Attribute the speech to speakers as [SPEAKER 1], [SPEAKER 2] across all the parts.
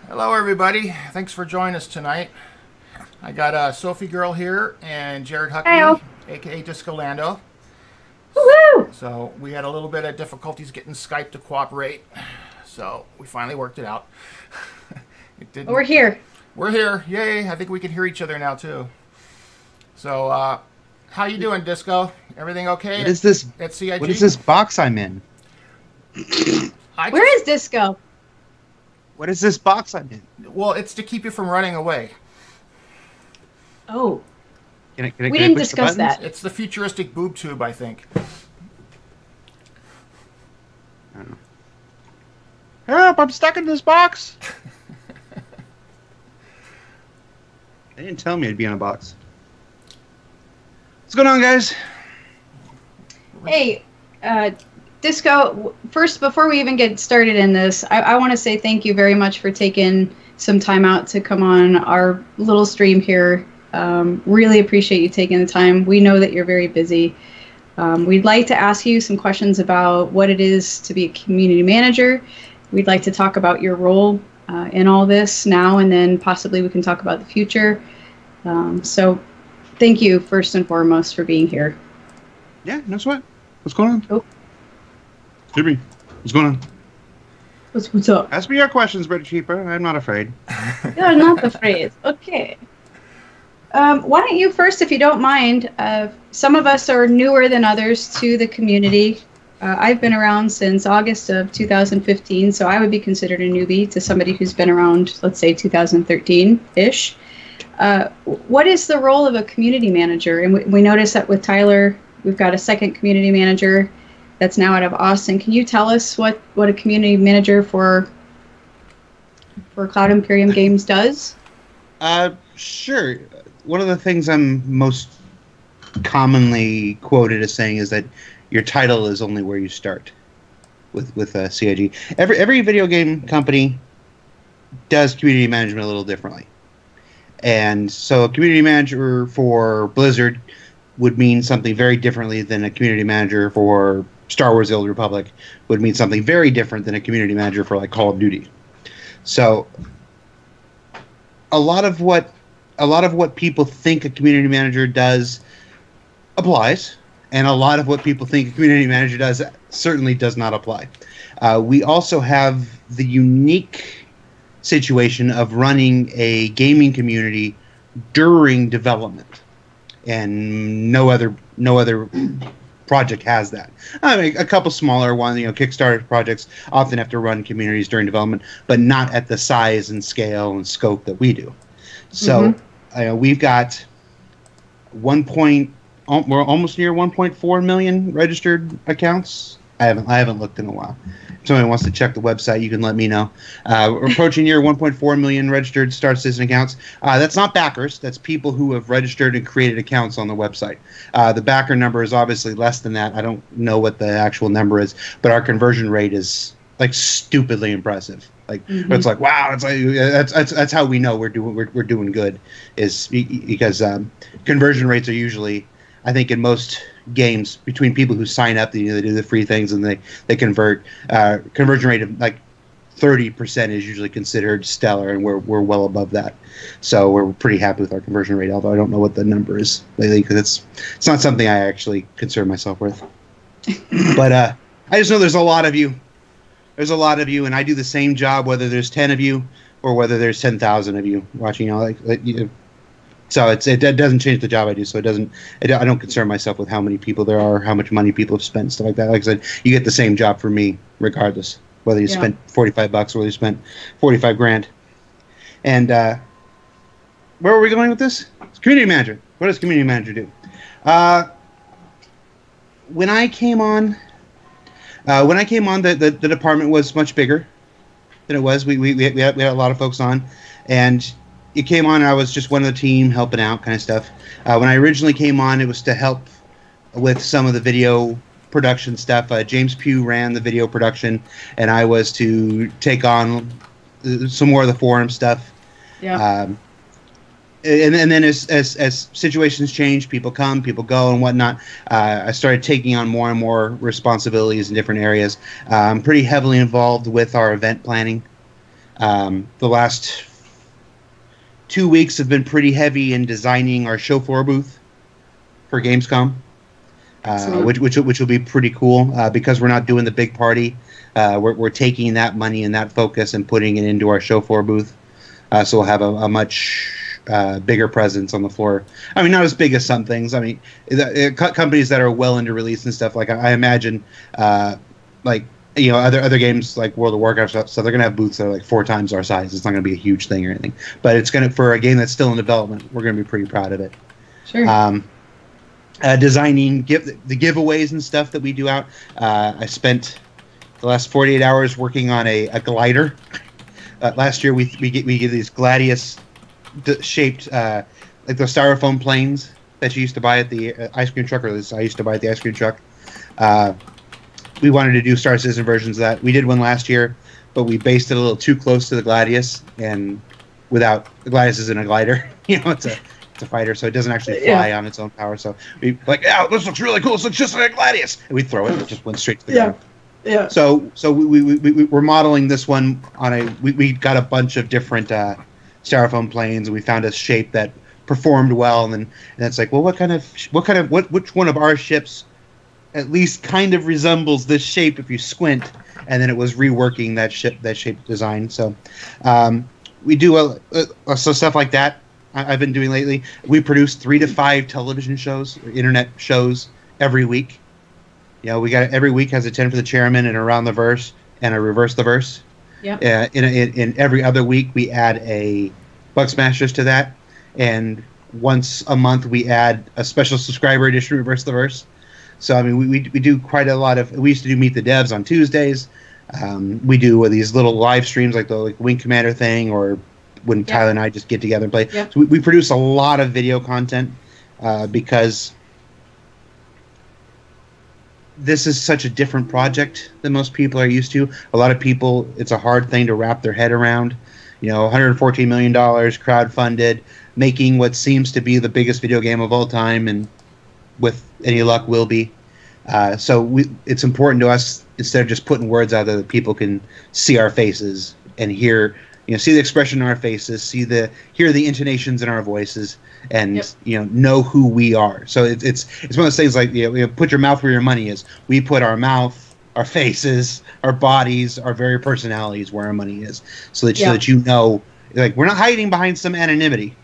[SPEAKER 1] Hello, everybody. Thanks for joining us tonight. I got Sophie Girl here and Jared
[SPEAKER 2] Hi.
[SPEAKER 1] Huckaby, aka Disco Lando.
[SPEAKER 2] Woo-hoo!
[SPEAKER 1] So we had a little bit of difficulties getting Skype to cooperate. So we finally worked it out. It didn't.
[SPEAKER 2] We're here.
[SPEAKER 1] We're here. Yay! I think we can hear each other now too. So how you doing, Disco? Everything okay
[SPEAKER 3] What is this?
[SPEAKER 1] at CIG?
[SPEAKER 3] What is this box I'm in?
[SPEAKER 2] Where is Disco?
[SPEAKER 3] What is this box I'm in?
[SPEAKER 1] Well, it's to keep you from running away.
[SPEAKER 2] Oh,
[SPEAKER 3] Can I
[SPEAKER 2] we didn't
[SPEAKER 3] push the
[SPEAKER 2] discuss
[SPEAKER 3] buttons?
[SPEAKER 2] that.
[SPEAKER 1] It's the futuristic boob tube, I think.
[SPEAKER 3] I don't know. Help! I'm stuck in this box. They didn't tell me I'd be in a box. What's going on, guys?
[SPEAKER 2] Hey, Disco, first, before we even get started in this, I want to say thank you very much for taking some time out to come on our little stream here. Really appreciate you taking the time. We know that you're very busy. We'd like to ask you some questions about what it is to be a community manager. We'd like to talk about your role in all this now, and then possibly we can talk about the future. So thank you, first and foremost, for being here.
[SPEAKER 3] Yeah, no sweat. What's going on?
[SPEAKER 2] Oh.
[SPEAKER 3] Jimmy, what's going on?
[SPEAKER 2] What's up?
[SPEAKER 3] Ask me your questions, Brother Cheaper. I'm not afraid.
[SPEAKER 2] You're not afraid. Okay. Why don't you first, if you don't mind, some of us are newer than others to the community. I've been around since August of 2015, so I would be considered a newbie to somebody who's been around, let's say, 2013-ish. What is the role of a community manager? And we notice that with Tyler, we've got a second community manager that's now out of Austin. Can you tell us what a community manager for Cloud Imperium Games does?
[SPEAKER 3] Sure. One of the things I'm most commonly quoted as saying is that your title is only where you start with CIG. Every video game company does community management a little differently. And so a community manager for Blizzard would mean something very differently than a community manager for Star Wars: The Old Republic would mean something very different than a community manager for like Call of Duty. So a lot of what people think a community manager does applies, and a lot of what people think a community manager does certainly does not apply. We also have the unique situation of running a gaming community during development, and no other project has that. I mean, a couple smaller ones, Kickstarter projects often have to run communities during development, but not at the size and scale and scope that we do. So we've got we're almost near 1.4 million registered accounts. I haven't looked in a while. If somebody wants to check the website, you can let me know. We're approaching near 1.4 million registered Star Citizen accounts. That's not backers. That's people who have registered and created accounts on the website. The backer number is obviously less than that. I don't know what the actual number is, but our conversion rate is like stupidly impressive. Like it's like, wow, it's like that's how we know we're doing good, is because conversion rates are usually, I think, in most games, between people who sign up, they do the free things and they convert. Conversion rate of like 30% is usually considered stellar, and we're well above that. So we're pretty happy with our conversion rate. Although I don't know what the number is lately, because it's not something I actually concern myself with. But I just know there's a lot of you. There's a lot of you, and I do the same job whether there's 10 of you or whether there's 10,000 of you watching. So it doesn't change the job I do. So I don't concern myself with how many people there are, how much money people have spent, stuff like that. Like I said, you get the same job from me regardless, whether you spent $45 or whether you spent 45 grand. And where are we going with this? It's community manager. What does community manager do? When I came on, the department was much bigger than it was. We had a lot of folks on, and it came on, and I was just one of the team helping out kind of stuff. When I originally came on, it was to help with some of the video production stuff. James Pugh ran the video production, and I was to take on some more of the forum stuff.
[SPEAKER 2] Yeah.
[SPEAKER 3] And then as situations change, people come, people go, and whatnot. I started taking on more and more responsibilities in different areas. I'm pretty heavily involved with our event planning. The last 2 weeks have been pretty heavy in designing our show floor booth for Gamescom, which will be pretty cool because we're not doing the big party. We're taking that money and that focus and putting it into our show floor booth. So we'll have a much bigger presence on the floor. I mean, not as big as some things. I mean, companies that are well into release and stuff, like I imagine, like, you know, other games like World of Warcraft stuff, so they're gonna have booths that are like 4 times our size. It's not gonna be a huge thing or anything, but it's gonna, for a game that's still in development, we're gonna be pretty proud of it.
[SPEAKER 2] Sure.
[SPEAKER 3] Designing the giveaways and stuff that we do out. I spent the last 48 hours working on a glider. Last year we get these Gladius shaped like the styrofoam planes that you used to buy at the ice cream truck, or at least I used to buy at the ice cream truck. We wanted to do Star Citizen versions of that. We did one last year, but we based it a little too close to the Gladius, and without the Gladius isn't a glider, you know, it's a fighter, so it doesn't actually fly on its own power. So we like, yeah, this looks really cool. This looks just like a Gladius, and we throw it, and it just went straight to the ground.
[SPEAKER 2] Yeah.
[SPEAKER 3] So we're modeling this one on we got a bunch of different styrofoam planes, and we found a shape that performed well, and it's like, well, which one of our ships at least kind of resembles this shape if you squint? And then it was reworking that shape design. So we do so stuff like that. I've been doing lately. We produce 3 to 5 television shows, or internet shows every week. You know, we got every week has a 10 for the chairman and around the verse and a reverse the verse. Yeah. In every other week we add a Bug Smashers to that, and once a month we add a special subscriber edition reverse the verse. So I mean, we do quite a lot of. We used to do Meet the Devs on Tuesdays. We do these little live streams like the Wing Commander thing, or when Tyler and I just get together and play.
[SPEAKER 2] Yep.
[SPEAKER 3] So we produce a lot of video content because this is such a different project than most people are used to. A lot of people, it's a hard thing to wrap their head around. You know, $114 million crowdfunded, making what seems to be the biggest video game of all time, and with any luck will be. So it's important to us, instead of just putting words out there, that people can see our faces and hear, you know, see the expression in our faces, hear the intonations in our voices, and know who we are. So it's one of those things like, you know, put your mouth where your money is. We put our mouth, our faces, our bodies, our very personalities where our money is, so that you know, like, we're not hiding behind some anonymity.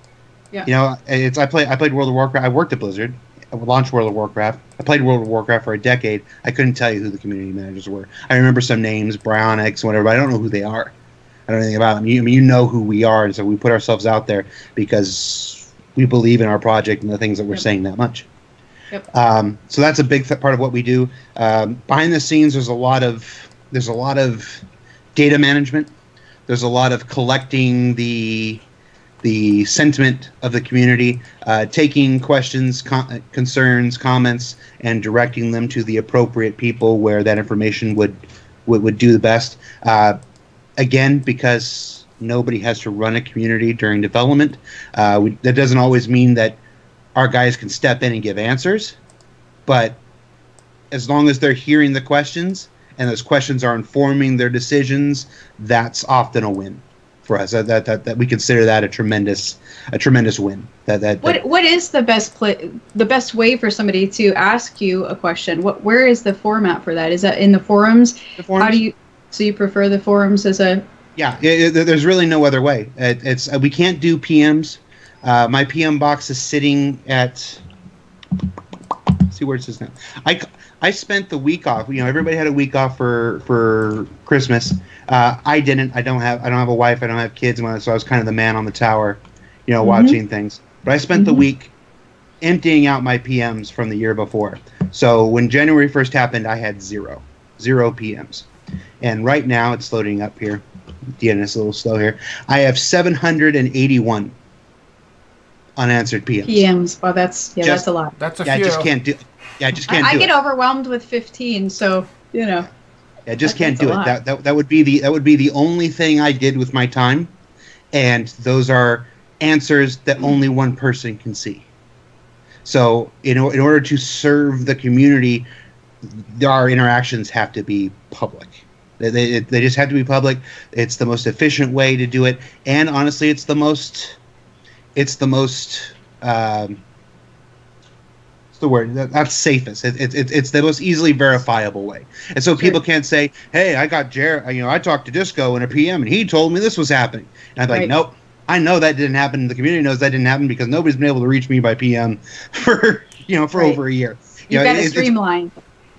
[SPEAKER 3] Yeah. You know, I played World of Warcraft. I worked at Blizzard. I launched World of Warcraft. I played World of Warcraft for a decade. I couldn't tell you who the community managers were. I remember some names, Bryonics, whatever, but I don't know who they are. I don't know anything about them. You know who we are, and so we put ourselves out there because we believe in our project and the things that we're saying that much. Yep. So that's a big part of what we do. Behind the scenes, there's a lot of data management. There's a lot of collecting the sentiment of the community, taking questions, concerns, comments, and directing them to the appropriate people where that information would do the best. Again, because nobody has to run a community during development, that doesn't always mean that our guys can step in and give answers, but as long as they're hearing the questions and those questions are informing their decisions, that's often a win for us. That we consider that a tremendous win.
[SPEAKER 2] What is the best way for somebody to ask you a question? Where is the format for that? Is that in the forums? How do you? So you prefer the forums as a?
[SPEAKER 3] Yeah, there's really no other way. We can't do PMs. My PM box is sitting at. Let's see where it is now. I spent the week off. You know, everybody had a week off for Christmas. I didn't. I don't have a wife. I don't have kids, so I was kind of the man on the tower, you know, watching things. But I spent the week emptying out my PMs from the year before. So when January 1st happened, I had zero PMs. And right now, it's loading up here. DNS a little slow here. I have 781 unanswered PMs.
[SPEAKER 2] Wow, that's a lot.
[SPEAKER 1] That's a few.
[SPEAKER 3] I just can't do. Yeah, I just can't do it.
[SPEAKER 2] I get overwhelmed with 15, so you know.
[SPEAKER 3] I just can't do it. That would be the only thing I did with my time, and those are answers that only one person can see. So in order to serve the community, our interactions have to be public. They just have to be public. It's the most efficient way to do it, and honestly, it's the most what's the word? That's safest. It's the most easily verifiable way, and so people can't say, "Hey, I got I talked to Disco in a PM, and he told me this was happening." And I'm like, "Nope, I know that didn't happen. The community knows that didn't happen because nobody's been able to reach me by PM for over a year."
[SPEAKER 2] You've got to streamline.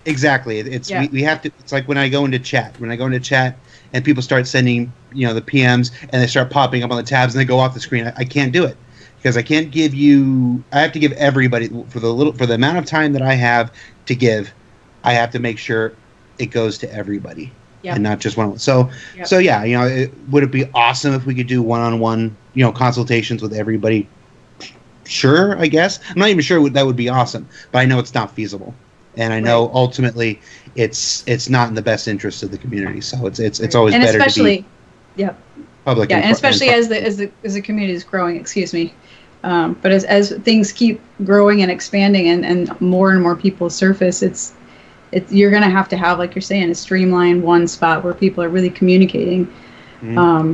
[SPEAKER 3] Exactly. We have to. It's like when I go into chat. When I go into chat and people start sending the PMs and they start popping up on the tabs and they go off the screen. I can't do it because I can't give you. I have to give everybody for the amount of time that I have to give. I have to make sure it goes to everybody and not just one. So yeah, would it be awesome if we could do one-on-one consultations with everybody? Sure, I guess. I'm not even sure that would be awesome, but I know it's not feasible. And I know ultimately it's not in the best interest of the community. So it's always better to be public.
[SPEAKER 2] Yeah, and especially as the community is growing. Excuse me, but as things keep growing and expanding and more people surface, you're going to have, like you're saying, a streamlined one spot where people are really communicating. Mm-hmm.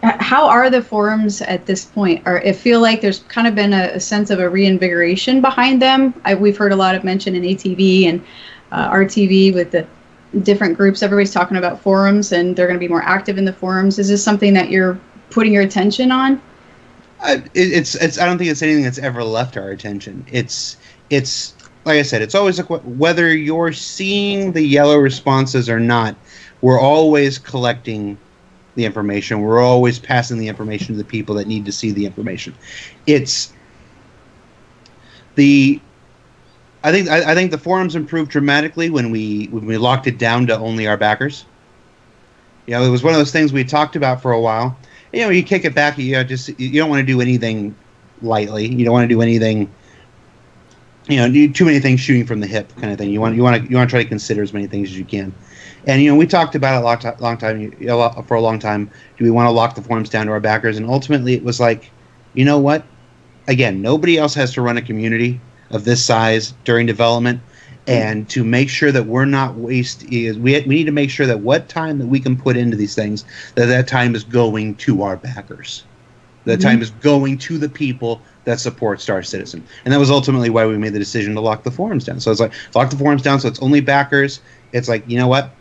[SPEAKER 2] How are the forums at this point? I feel like there's kind of been a sense of a reinvigoration behind them. We've heard a lot of mention in ATV and RTV with the different groups. Everybody's talking about forums, and they're going to be more active in the forums. Is this something that you're putting your attention on?
[SPEAKER 3] I don't think it's anything that's ever left our attention. It's like I said, it's always like whether you're seeing the yellow responses or not. We're always collecting the information. We're always passing the information to the people that need to see the information. I think the forums improved dramatically when we locked it down to only our backers. It was one of those things we talked about for a while. You kick it back. You don't want to do anything lightly. You don't want to do anything. Do too many things shooting from the hip kind of thing. You want to try to consider as many things as you can. And we talked about it for a long time. Do we want to lock the forums down to our backers? And ultimately, it was like, you know what? Again, nobody else has to run a community of this size during development, and to make sure that we're not we need to make sure that what time that we can put into these things, that time is going to our backers. That time is going to the people that support Star Citizen. And that was ultimately why we made the decision to lock the forums down. So it's like, lock the forums down so it's only backers. It's like, you know what?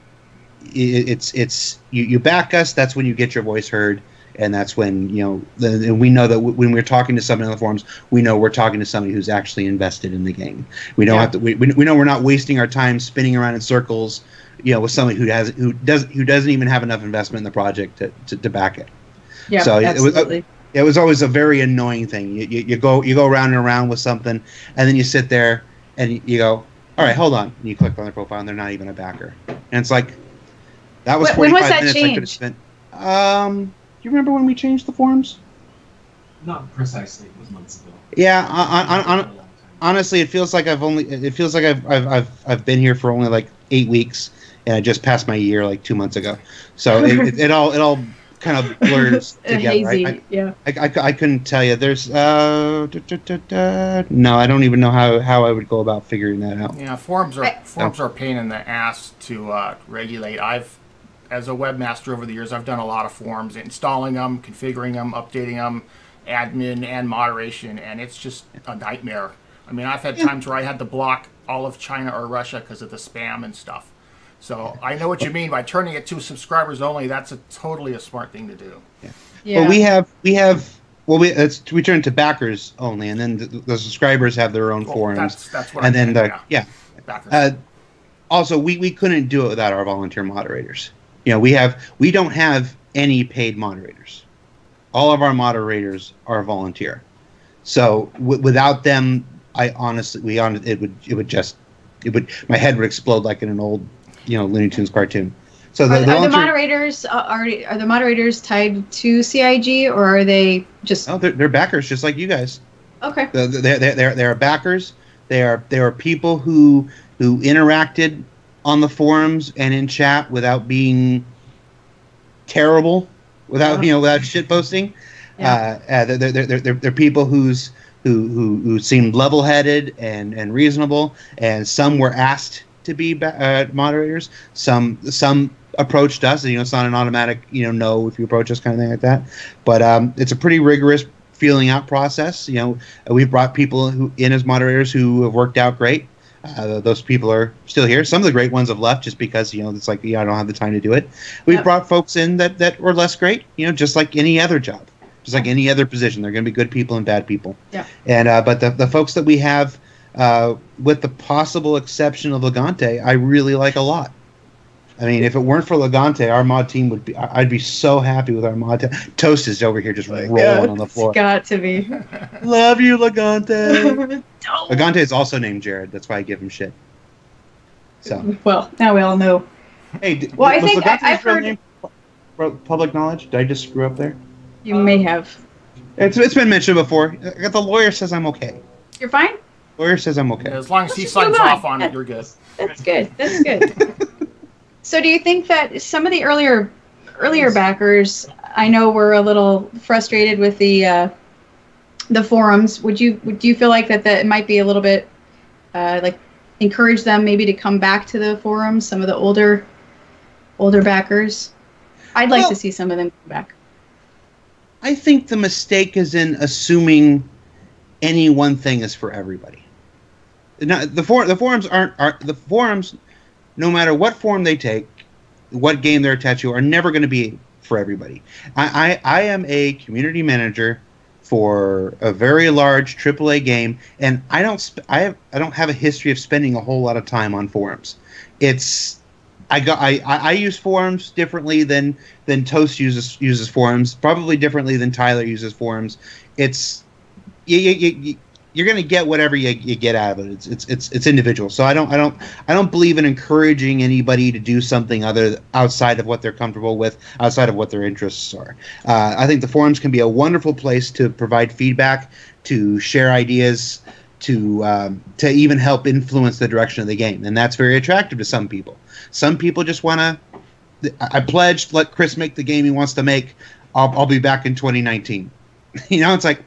[SPEAKER 3] You back us, that's when you get your voice heard, and that's when and we know that when we're talking to someone in the forums, we know we're talking to somebody who's actually invested in the game. We don't have to. We know we're not wasting our time spinning around in circles, with somebody who doesn't even have enough investment in the project to back it.
[SPEAKER 2] Yeah, so absolutely.
[SPEAKER 3] It was always a very annoying thing. You go around and around with something, and then you sit there and you go, all right, hold on. And you click on their profile, and they're not even a backer, and it's like. That was 45 minutes I could have spent. Do you remember when we changed the forums?
[SPEAKER 4] Not precisely. It was months ago.
[SPEAKER 3] Yeah, honestly, it feels like I've been here for only like 8 weeks, and I just passed my year like 2 months ago. So it all kind of blurs together.
[SPEAKER 2] Hazy,
[SPEAKER 3] right?
[SPEAKER 2] Yeah.
[SPEAKER 3] I couldn't tell you. There's no, I don't even know how I would go about figuring that out.
[SPEAKER 1] Yeah, forums are a pain in the ass to regulate. As a webmaster over the years, I've done a lot of forums, installing them, configuring them, updating them, admin and moderation, and it's just a nightmare. I mean, I've had times where I had to block all of China or Russia because of the spam and stuff. So I know what you mean by turning it to subscribers only. That's totally a smart thing to do.
[SPEAKER 2] Yeah.
[SPEAKER 3] Well, we turn it to backers only, and then the subscribers have their own forums.
[SPEAKER 1] That's what.
[SPEAKER 3] And
[SPEAKER 1] I'm
[SPEAKER 3] then
[SPEAKER 1] backers.
[SPEAKER 3] Also, we couldn't do it without our volunteer moderators. We don't have any paid moderators. All of our moderators are volunteer. So without them, my head would explode like in an old Looney Tunes cartoon. So
[SPEAKER 2] are the moderators are the moderators tied to CIG, or are they just?
[SPEAKER 3] Oh, they're backers, just like you guys.
[SPEAKER 2] Okay.
[SPEAKER 3] They're backers. They are people who interacted on the forums and in chat without being terrible, without shit posting. Yeah. They're people who seemed level-headed and reasonable, and some were asked to be moderators. Some approached us. And, it's not an automatic, no if you approach us kind of thing like that. But it's a pretty rigorous feeling out process. We've brought people in as moderators who have worked out great. Those people are still here. Some of the great ones have left just because, it's like, I don't have the time to do it. We've brought folks in that were less great, just like any other job, just like any other position. They're going to be good people and bad people. Yeah. And but the folks that we have, with the possible exception of Legante, I really like a lot. I mean, if it weren't for Legante, our mod team would be. I'd be so happy with our mod team. Toast is over here just rolling on the floor.
[SPEAKER 2] It's got to be.
[SPEAKER 3] Love you, Legante. Legante is also named Jared. That's why I give him shit. So.
[SPEAKER 2] Well, now we all know.
[SPEAKER 3] Hey,
[SPEAKER 2] well, I think I've heard.
[SPEAKER 3] Name public knowledge? Did I just screw up there?
[SPEAKER 2] You may have.
[SPEAKER 3] It's been mentioned before. The lawyer says I'm okay.
[SPEAKER 2] You're fine.
[SPEAKER 3] Lawyer says I'm okay.
[SPEAKER 1] As long as he signs off on it, you're good.
[SPEAKER 2] That's good. That's good. So do you think that some of the earlier backers, I know, were a little frustrated with the forums? Do you feel like that it might be a little bit like encourage them maybe to come back to the forums? Some of the older backers, I'd like to see some of them come back.
[SPEAKER 3] I think the mistake is in assuming any one thing is for everybody. Now, the forums aren't the forums. No matter what form they take, what game they're attached to, are never going to be for everybody. I am a community manager for a very large AAA game, and I don't have a history of spending a whole lot of time on forums. I use forums differently than Toast uses forums, probably differently than Tyler uses forums. It's you're going to get whatever you get out of it. It's individual. So I don't believe in encouraging anybody to do something outside of what they're comfortable with, outside of what their interests are. I think the forums can be a wonderful place to provide feedback, to share ideas, to even help influence the direction of the game, and that's very attractive to some people. Some people just want to. I pledged, let Chris make the game he wants to make. I'll be back in 2019. It's like.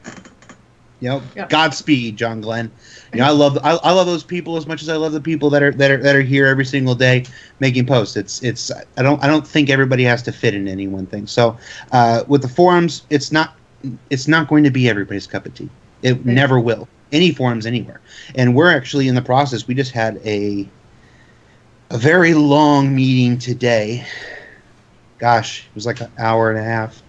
[SPEAKER 3] Godspeed, John Glenn. I love those people as much as I love the people that are here every single day making posts. I don't think everybody has to fit in any one thing. So with the forums, it's not going to be everybody's cup of tea. It never will. Any forums anywhere. And we're actually in the process. We just had a very long meeting today. Gosh, it was like an hour and a half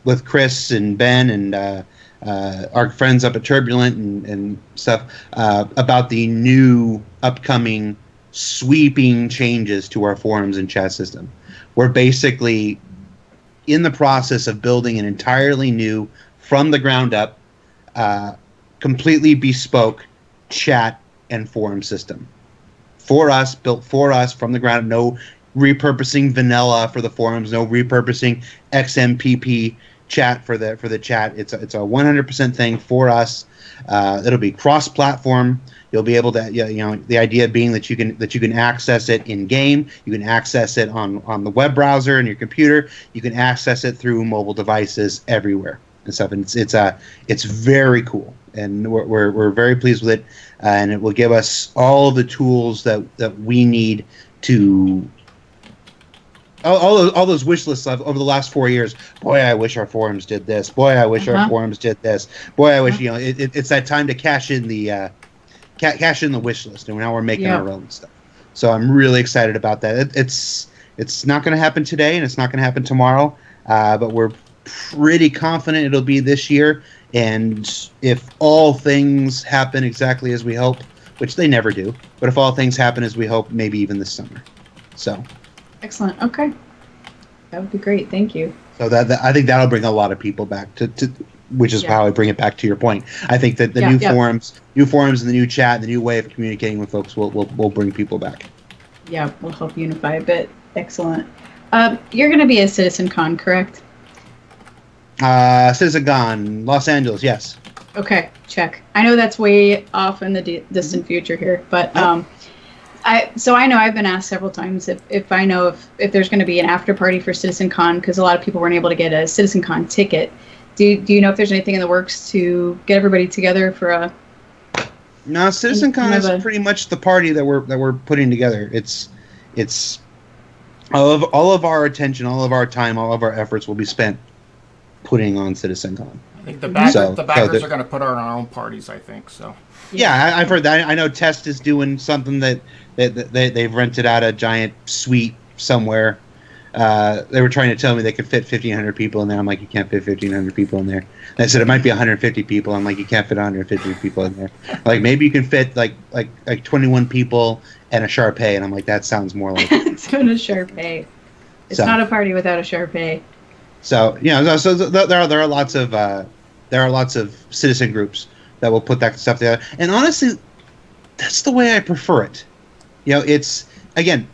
[SPEAKER 3] with Chris and Ben and. Our friends up at Turbulent and stuff about the new upcoming sweeping changes to our forums and chat system. We're basically in the process of building an entirely new, from the ground up, completely bespoke chat and forum system. For us, built for us from the ground up. No repurposing vanilla for the forums, no repurposing XMPP chat for the chat. It's a 100% thing for us. It'll be cross-platform. You'll be able to, the idea being that you can access it in game. You can access it on the web browser and your computer. You can access it through mobile devices everywhere and stuff. And it's very cool, and we're very pleased with it. And it will give us all the tools that we need to. All those wish lists over the last 4 years. Boy, I wish our forums did this. Boy, I wish our forums did this. Boy, I wish it's that time to cash in the wish list, and now we're making our own stuff. So I'm really excited about that. It's not going to happen today, and it's not going to happen tomorrow, but we're pretty confident it'll be this year. And if all things happen exactly as we hope, which they never do, but if all things happen as we hope, maybe even this summer. So.
[SPEAKER 2] Excellent. Okay, that would be great. Thank you.
[SPEAKER 3] So that I think that'll bring a lot of people back to which is how I bring it back to your point. I think that the new forums and the new chat, and the new way of communicating with folks will bring people back.
[SPEAKER 2] Yeah, we'll help unify a bit. Excellent. You're going to be at CitizenCon, correct?
[SPEAKER 3] CitizenCon, Los Angeles, yes.
[SPEAKER 2] Okay, check. I know that's way off in the distant future here, but I know I've been asked several times if I know if there's going to be an after party for CitizenCon, because a lot of people weren't able to get a CitizenCon ticket. Do you know if there's anything in the works to get everybody together for a? No, CitizenCon is pretty much the party that we're putting together. It's
[SPEAKER 3] all of our attention, all of our time, all of our efforts will be spent putting on CitizenCon.
[SPEAKER 1] I think the backers are going to put on our own parties, I think, so.
[SPEAKER 3] Yeah, I've heard that. I know Test is doing something that they've rented out a giant suite somewhere. They were trying to tell me they could fit 1,500 people in there. I'm like, you can't fit 1,500 people in there. And they said it might be 150 people. I'm like, you can't fit 150 people in there. Like, maybe you can fit like 21 people and a Shar-Pei. And I'm like, that sounds more like
[SPEAKER 2] it's going to Shar-Pei. It's not a party without a Shar-Pei.
[SPEAKER 3] So so there are lots of citizen groups that will put that stuff together. And honestly, that's the way I prefer it. It's again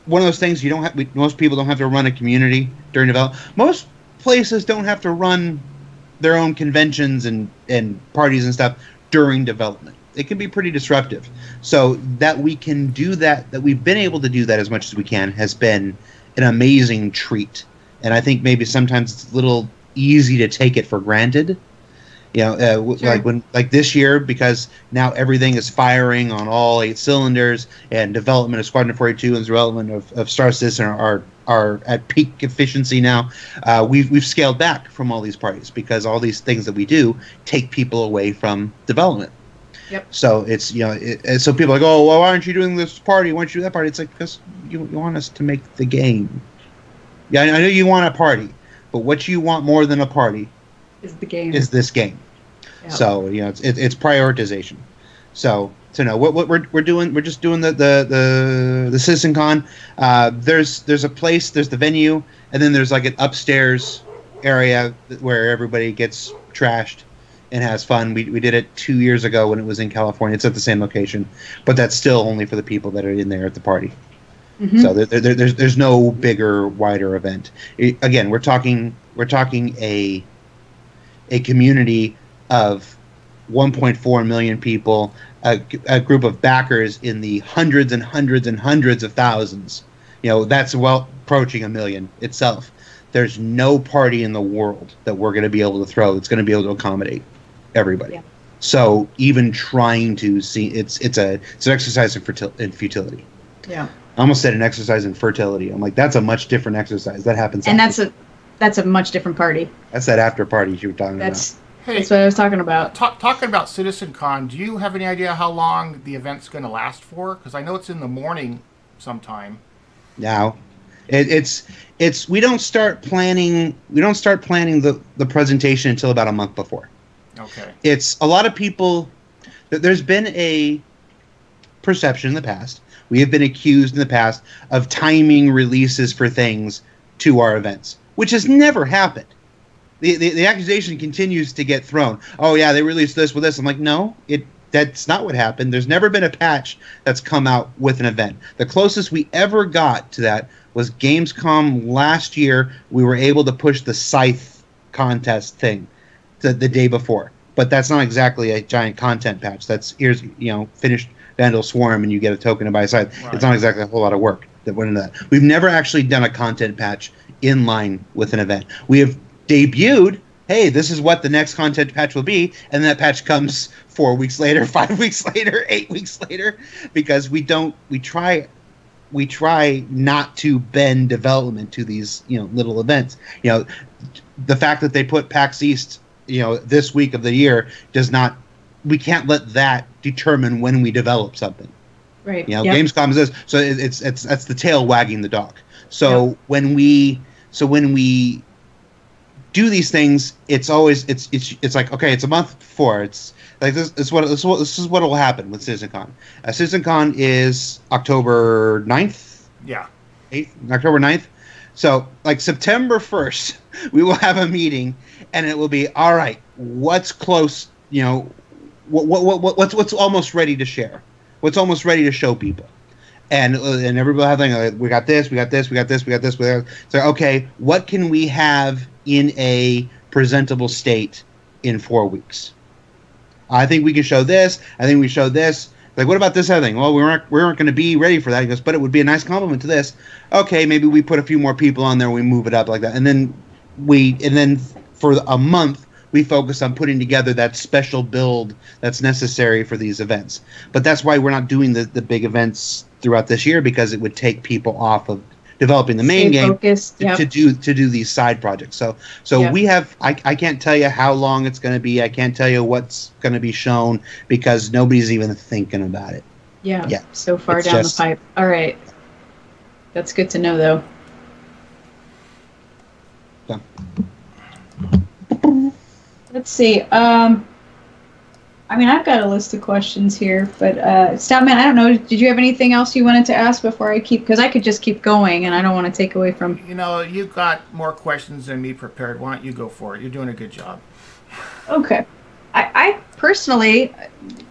[SPEAKER 3] one of those things you don't have. Most people don't have to run a community during development. Most places don't have to run their own conventions and parties and stuff during development. It can be pretty disruptive. So that we can do that we've been able to do that as much as we can has been an amazing treat. And I think maybe sometimes it's a little easy to take it for granted. Sure. like this year, because now everything is firing on all 8 cylinders, and development of Squadron 42 and development of Star Citizen are at peak efficiency now. We've scaled back from all these parties because all these things that we do take people away from development.
[SPEAKER 2] Yep.
[SPEAKER 3] So it's so people are like, oh, well, why aren't you doing this party? Why don't you do that party? It's like, because you want us to make the game. Yeah, I know you want a party, but what you want more than a party
[SPEAKER 2] is the game.
[SPEAKER 3] Is this game? Yep. So it's prioritization. So no, what we're doing, we're just doing the CitizenCon. There's a place, there's the venue, and then there's like an upstairs area where everybody gets trashed and has fun. We did it 2 years ago when it was in California. It's at the same location, but that's still only for the people that are in there at the party. Mm-hmm. So there's no bigger, wider event. Again, we're talking a community of 1.4 million people, a group of backers in the hundreds and hundreds and hundreds of thousands. That's well approaching 1 million itself. There's no party in the world that we're going to be able to throw that's going to be able to accommodate everybody. Yeah. So even trying to see it's an exercise in futility. Yeah. I almost said an exercise in fertility. I'm like, that's a much different exercise. That happens.
[SPEAKER 2] And that's a much different party.
[SPEAKER 3] That's that after party you were talking about.
[SPEAKER 2] That's what I was talking about.
[SPEAKER 1] Talking about CitizenCon, do you have any idea how long the event's going to last for? Because I know it's in the morning sometime.
[SPEAKER 3] No, it's we don't start planning the presentation until about a month before.
[SPEAKER 1] Okay.
[SPEAKER 3] It's a lot of people. There's been a perception in the past. We have been accused in the past of timing releases for things to our events, which has never happened. The accusation continues to get thrown. Oh yeah, they released this with this. I'm like, no, that's not what happened. There's never been a patch that's come out with an event. The closest we ever got to that was Gamescom last year. We were able to push the Scythe contest thing the day before, but that's not exactly a giant content patch. That's finished Vandal Swarm and you get a token to buy a Scythe. Right. It's not exactly a whole lot of work that went into that. We've never actually done a content patch in line with an event. We have debuted, hey, this is what the next content patch will be, and that patch comes 4 weeks later, 5 weeks later, 8 weeks later, because we try not to bend development to these little events. The fact that they put PAX East this week of the year does not, we can't let that determine when we develop something.
[SPEAKER 2] Right.
[SPEAKER 3] Yep. Gamescom is this, so it's that's the tail wagging the dog. So yep. when we do these things, it's always it's like, okay, it's a month before. It's like this is what will happen with CitizenCon. CitizenCon is October 9th.
[SPEAKER 1] Yeah.
[SPEAKER 3] 8th, October 9th. So like September 1st, we will have a meeting, and it will be all right. What's close? What's almost ready to share? What's almost ready to show people? And everybody will have like, we got this. So okay, what can we have in a presentable state in 4 weeks? I think we can show this. I think we show this. Like, what about this other thing? Well, we weren't going to be ready for that. He goes, but it would be a nice compliment to this. Okay, maybe we put a few more people on there. We move it up like that, and then for a month we focus on putting together that special build that's necessary for these events. But that's why we're not doing the big events throughout this year, because it would take people off of developing the main
[SPEAKER 2] Stay
[SPEAKER 3] game
[SPEAKER 2] focused, yep.
[SPEAKER 3] to do these side projects. So
[SPEAKER 2] Yep.
[SPEAKER 3] we have. I can't tell you how long it's going to be. I can't tell you what's going to be shown because nobody's even thinking about it.
[SPEAKER 2] Yeah.
[SPEAKER 3] Yeah.
[SPEAKER 2] So far
[SPEAKER 3] It's
[SPEAKER 2] down
[SPEAKER 3] just-
[SPEAKER 2] the pipe. All right. That's good to know, though.
[SPEAKER 3] So.
[SPEAKER 2] Let's see. I mean, I've got a list of questions here, but Stoutman, I don't know. Did you have anything else you wanted to ask before I keep? Because I could just keep going, and I don't want to take away from.
[SPEAKER 1] You know, you've got more questions than me prepared. Why don't you go for it? You're doing a good job.
[SPEAKER 2] Okay. I personally,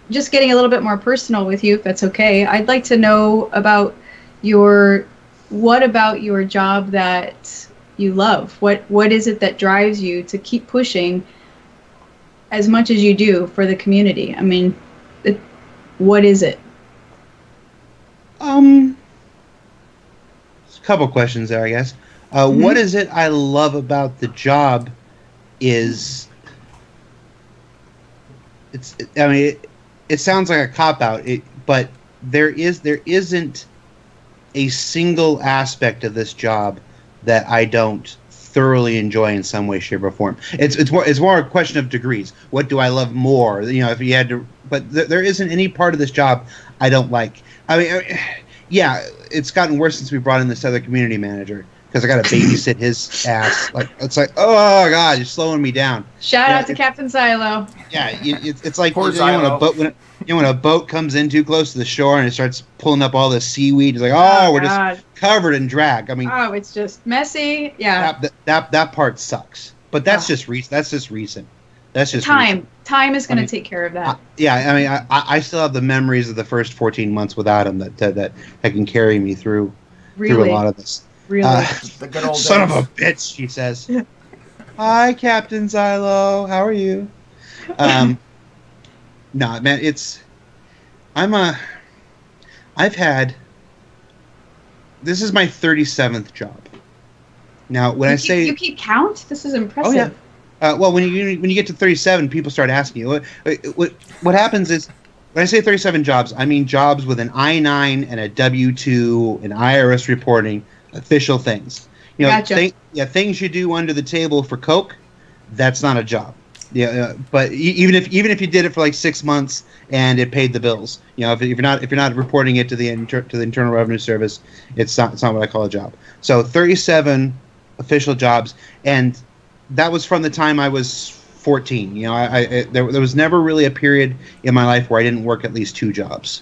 [SPEAKER 2] just getting a little bit more personal with you, if that's okay. I'd like to know about what about your job that you love? What is it that drives you to keep pushing as much as you do for the community? I mean, what is it?
[SPEAKER 3] There's a couple questions there, I guess. What is it I love about the job is it sounds like a cop-out, but there isn't a single aspect of this job that I don't thoroughly enjoy in some way, shape, or form. It's more a question of degrees. What do I love more? If you had to, but there isn't any part of this job I don't like. I mean, yeah, it's gotten worse since we brought in this other community manager because I got to babysit his ass. Like it's like, oh god, you're slowing me down.
[SPEAKER 2] Shout out to Captain Silo.
[SPEAKER 3] Yeah, it's like
[SPEAKER 1] Poor
[SPEAKER 3] when a boat comes in too close to the shore and it starts pulling up all the seaweed. It's like, oh, we're
[SPEAKER 2] God.
[SPEAKER 3] just covered in drag. I mean,
[SPEAKER 2] It's just messy. Yeah.
[SPEAKER 3] that part sucks. But that's just recent. That's just recent. That's just
[SPEAKER 2] time.
[SPEAKER 3] recent.
[SPEAKER 2] Time is going to take care of that.
[SPEAKER 3] I still have the memories of the first 14 months without him that can carry me through
[SPEAKER 2] Really?
[SPEAKER 3] a lot of this.
[SPEAKER 2] Really.
[SPEAKER 1] The good old
[SPEAKER 3] Son
[SPEAKER 1] days.
[SPEAKER 3] of a bitch, she says. Hi, Captain Xylo. How are you? No, man, this is my 37th job. Now, when
[SPEAKER 2] you keep count? This is impressive.
[SPEAKER 3] Oh, yeah. Well, when you get to 37, people start asking you. What happens is, when I say 37 jobs, I mean jobs with an I-9 and a W-2 and IRS reporting, official things.
[SPEAKER 2] Gotcha.
[SPEAKER 3] Things you do under the table for Coke, that's not a job. Yeah, but even if you did it for like 6 months and it paid the bills, if you're not reporting it to the Internal Revenue Service, it's not what I call a job. So 37 official jobs, and that was from the time I was 14. There was never really a period in my life where I didn't work at least 2 jobs,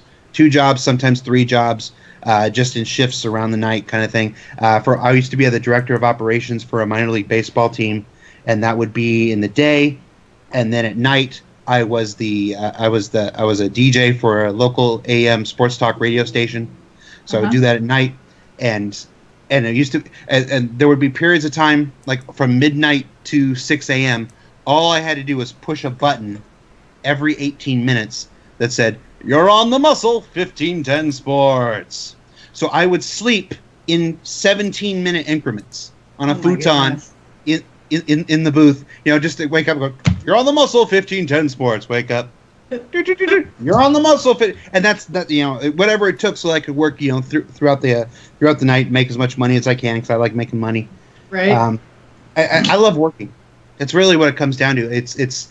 [SPEAKER 3] sometimes 3 jobs, just in shifts around the night kind of thing. I used to be the director of operations for a minor league baseball team, and that would be in the day. And then at night, I was a DJ for a local AM sports talk radio station, so I would do that at night, and it used to, and there would be periods of time like from midnight to 6 a.m. All I had to do was push a button every 18 minutes that said, "You're on the muscle, 1510 Sports." So I would sleep in 17-minute increments on a futon in the booth, just to wake up and go, "You're on the muscle, 1510 Sports, wake up." You're on the muscle, and that's whatever it took so I could work, throughout the night, make as much money as I can because I like making money.
[SPEAKER 2] Right.
[SPEAKER 3] I love working. It's really what it comes down to. It's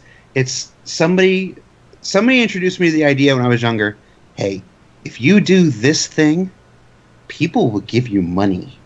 [SPEAKER 3] somebody introduced me to the idea when I was younger. Hey, if you do this thing, people will give you money.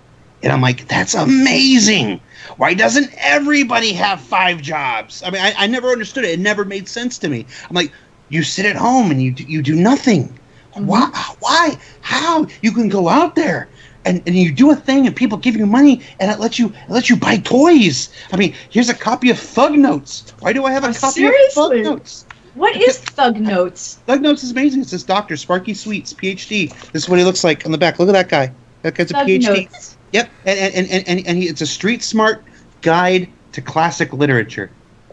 [SPEAKER 3] And I'm like, that's amazing. Why doesn't everybody have 5 jobs? I mean, I never understood it. It never made sense to me. I'm like, you sit at home and you do nothing. Mm-hmm. Why? How? You can go out there and you do a thing and people give you money and it lets you buy toys. I mean, here's a copy of Thug Notes. Why do I have a copy of Thug Notes?
[SPEAKER 2] What is Thug Notes?
[SPEAKER 3] Thug Notes is amazing. It's this doctor, Sparky Sweets, PhD. This is what he looks like on the back. Look at that guy. That guy's a
[SPEAKER 2] Thug
[SPEAKER 3] PhD.
[SPEAKER 2] Notes.
[SPEAKER 3] Yep, and it's a street smart guide to classic literature.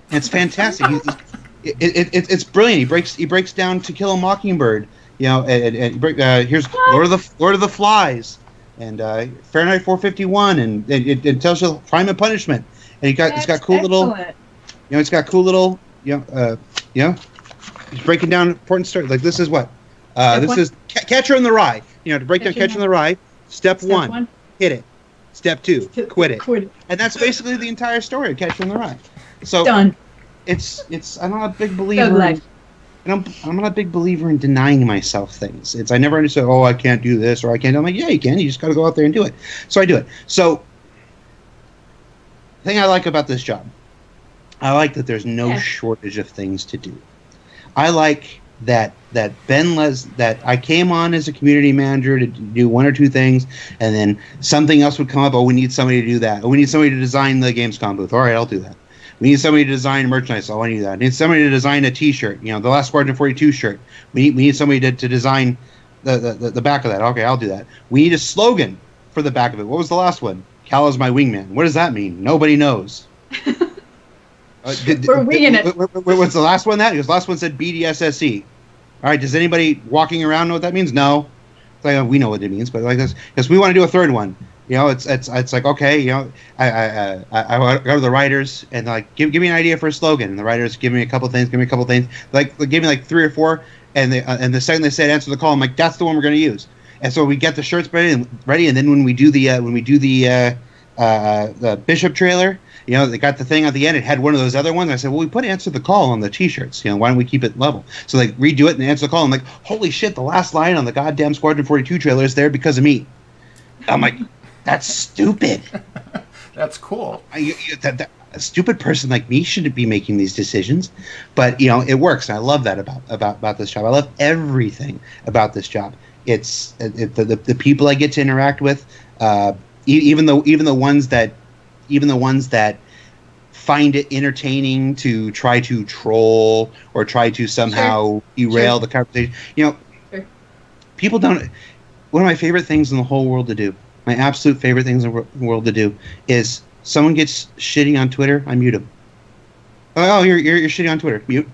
[SPEAKER 3] And it's fantastic. It's brilliant. He breaks down To Kill a Mockingbird. Here's Lord of the Flies, and Fahrenheit 451, and it tells you crime and punishment. And it's got cool little, he's breaking down important stories. Like this is what, this is Catcher in the Rye. To break down Catcher in the Rye. Step 1. Hit it. Step 2, quit it.
[SPEAKER 2] Quit it.
[SPEAKER 3] And that's basically the entire story of Catcher in the Rye. So
[SPEAKER 2] Done.
[SPEAKER 3] it's I'm not a big believer.
[SPEAKER 2] Life.
[SPEAKER 3] I'm not a big believer in denying myself things. I never understood. Oh, I can't do this or I can't. I'm like, yeah, you can. You just got to go out there and do it. So I do it. So the thing I like about this job, I like that there's no shortage of things to do. I like that that I came on as a community manager to do one or two things, and then something else would come up. Oh, we need somebody to do that. Oh, we need somebody to design the Gamescom booth. All right, I'll do that. We need somebody to design merchandise. Oh, I need that. We need somebody to design a T-shirt. The Last Squadron 42 shirt. We need somebody to design the back of that. Okay, I'll do that. We need a slogan for the back of it. What was the last one? Cal is my wingman. What does that mean? Nobody knows.
[SPEAKER 2] We're winging it.
[SPEAKER 3] What's the last one? Because the last one said BDSSE. All right, does anybody walking around know what that means? No. It's like, we know what it means, but like this, because we want to do a third one. It's like, okay, I go to the writers and they're like, give me an idea for a slogan, and the writers give me a couple things, like give me like 3 or 4, and the second they said answer the call, I'm like, that's the one we're going to use. And so we get the shirts ready, and then when we do the Bishop trailer, they got the thing at the end. It had one of those other ones. I said, well, we put answer the call on the T-shirts. Why don't we keep it level? So they redo it and answer the call. I'm like, holy shit, the last line on the goddamn Squadron 42 trailer is there because of me. I'm like, that's stupid.
[SPEAKER 1] That's cool.
[SPEAKER 3] That a stupid person like me shouldn't be making these decisions, but it works. And I love that about this job. I love everything about this job. It's the people I get to interact with, even the ones that find it entertaining to try to troll or try to somehow derail the conversation. People don't. One of my favorite things in the whole world to do, my absolute favorite things in the world to do, is someone gets shitty on Twitter, I mute them. Oh, you're shitty on Twitter. Mute.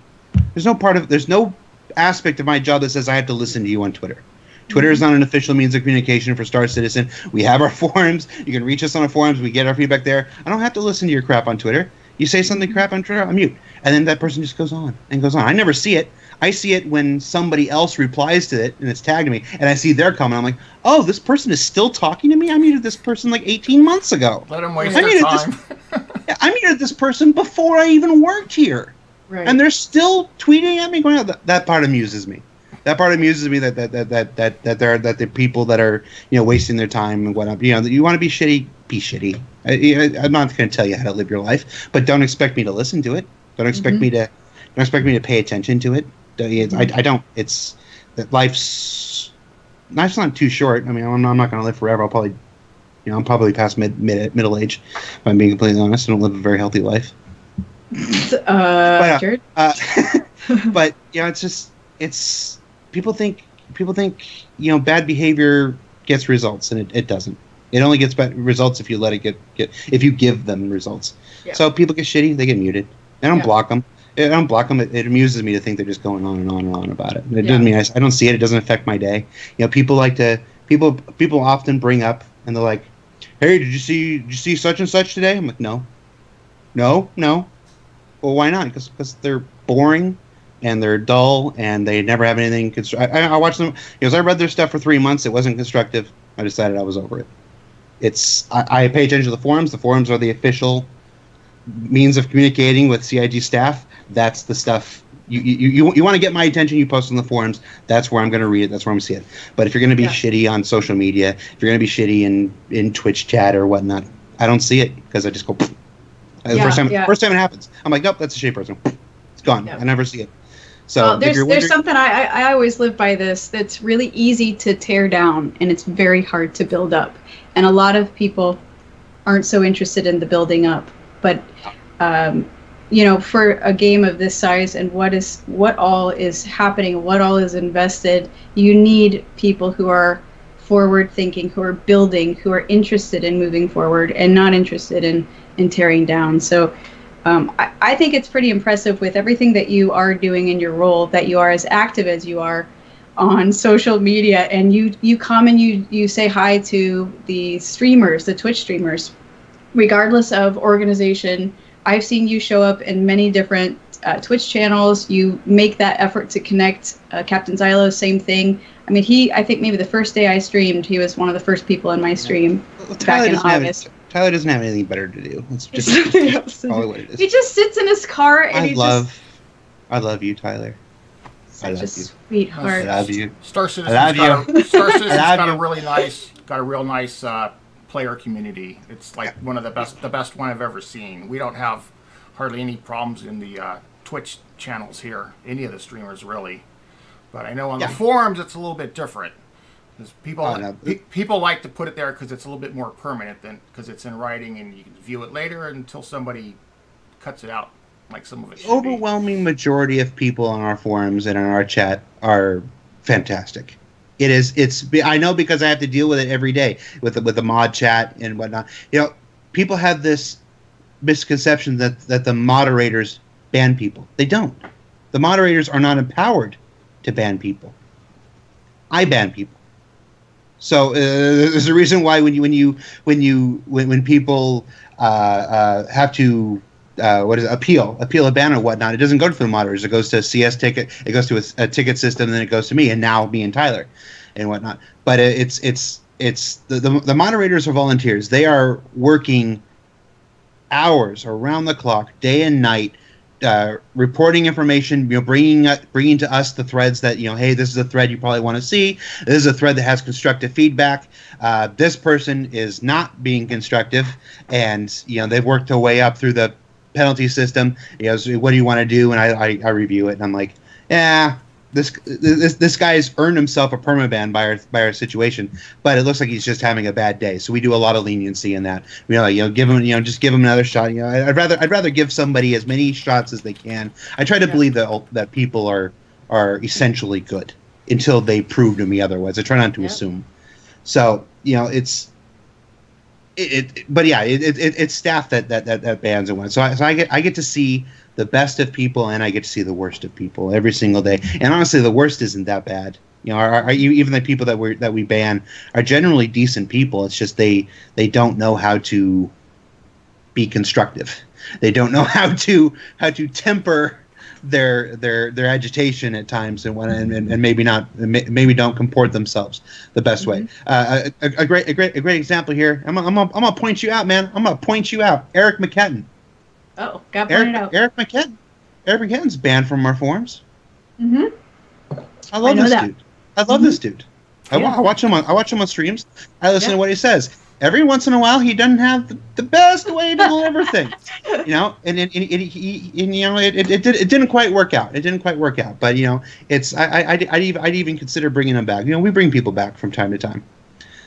[SPEAKER 3] There's no aspect of my job that says I have to listen to you on Twitter. Twitter is not an official means of communication for Star Citizen. We have our forums. You can reach us on our forums. We get our feedback there. I don't have to listen to your crap on Twitter. You say something crap on Twitter, I mute. And then that person just goes on and goes on. I never see it. I see it when somebody else replies to it and it's tagged me, and I see their comment. I'm like, oh, this person is still talking to me? I muted this person like 18 months ago.
[SPEAKER 1] Let them waste their time.
[SPEAKER 3] I muted this person before I even worked here.
[SPEAKER 2] Right.
[SPEAKER 3] And they're still tweeting at me, going, oh, that part amuses me. That part amuses me that the people that are wasting their time and whatnot. You want to be shitty, be shitty. I'm not going to tell you how to live your life, but don't expect me to listen to it. Don't expect me to pay attention to it. I don't. It's that life's not too short. I mean, I'm not going to live forever. I'll probably, I'm probably past middle age. If I'm being completely honest, I don't live a very healthy life.
[SPEAKER 2] Jared?
[SPEAKER 3] But it's people think bad behavior gets results, and it doesn't. It only gets bad results if you let it get if you give them results. Yeah. So people get shitty, they get muted. I don't block them. I don't block them. It amuses me to think they're just going on and on and on about it. It doesn't mean I don't see it. It doesn't affect my day. People people often bring up, and they're like, "Hey, did you see such and such today?" I'm like, no. Well, why not? Because they're boring and they're dull and they never have anything constructive. I watch them because I read their stuff for 3 months. It wasn't constructive. I decided I was over it. I pay attention to the forums. The forums are the official means of communicating with CIG staff. That's the stuff you want to get my attention. You post on the forums. That's where I'm going to read it. That's where I'm going to see it. But if you're going to be shitty on social media, if you're going to be shitty in Twitch chat or whatnot, I don't see it because I just go. First time it happens, I'm like, nope, that's a shitty person. It's gone. Yeah. I never see it. So
[SPEAKER 2] there's something I always live by this that's really easy to tear down and it's very hard to build up. And a lot of people aren't so interested in the building up. But for a game of this size and what all is happening, what all is invested, you need people who are forward thinking, who are building, who are interested in moving forward and not interested in tearing down. So I think it's pretty impressive with everything that you are doing in your role, that you are as active as you are on social media, and you come and you say hi to the streamers, the Twitch streamers, regardless of organization. I've seen you show up in many different Twitch channels. You make that effort to connect. Captain Zylo, same thing. I mean, I think maybe the first day I streamed, he was one of the first people in my stream back in August.
[SPEAKER 3] Tyler doesn't have anything better to do. It's just probably what it is.
[SPEAKER 2] He just sits in his car and
[SPEAKER 3] I love you, Tyler.
[SPEAKER 2] Such a sweetheart.
[SPEAKER 3] I love you.
[SPEAKER 1] Star Citizen's got a real nice player community. It's like one of the best one I've ever seen. We don't have hardly any problems in the Twitch channels here. Any of the streamers really, but I know on the forums it's a little bit different. People like to put it there because it's a little bit more permanent than because it's in writing and you can view it later until somebody cuts it out. Like some of it should
[SPEAKER 3] overwhelming majority of people on our forums and on our chat are fantastic. I know because I have to deal with it every day with the mod chat and whatnot. You know, people have this misconception that the moderators ban people. They don't. The moderators are not empowered to ban people. I ban people. So there's a reason why when people have to appeal a ban or whatnot, it doesn't go to the moderators. It goes to a CS ticket. It goes to a ticket system, and then it goes to me, and now me and Tyler, and whatnot. But the moderators are volunteers. They are working hours around the clock, day and night, reporting information. Bringing to us the threads that hey, this is a thread you probably want to see. This is a thread that has constructive feedback. This person is not being constructive, and they've worked their way up through the penalty system. So what do you want to do? And I review it, and I'm like, yeah, this guy's earned himself a permaban by our situation, but it looks like he's just having a bad day. So we do a lot of leniency in that. Give him just give him another shot. I'd rather give somebody as many shots as they can. I try to believe that people are essentially good until they prove to me otherwise. I try not to assume. So it's staff that bans and whatnot. So I get to see the best of people, and I get to see the worst of people every single day. And honestly, the worst isn't that bad. Even the people that we ban are generally decent people. It's just they don't know how to be constructive. They don't know how to temper their agitation at times, and maybe don't comport themselves the best way. A great example here. I'm gonna point you out, man. I'm gonna point you out. Eric McKetton.
[SPEAKER 2] Oh, got pointed out.
[SPEAKER 3] Eric McKetton's banned from our forums.
[SPEAKER 2] Mm-hmm.
[SPEAKER 3] I love this dude. I love this dude. I watch him on streams. I listen to what he says. Every once in a while, he doesn't have the best way to deliver things, and it didn't quite work out. It didn't quite work out, but I'd even consider bringing him back. We bring people back from time to time.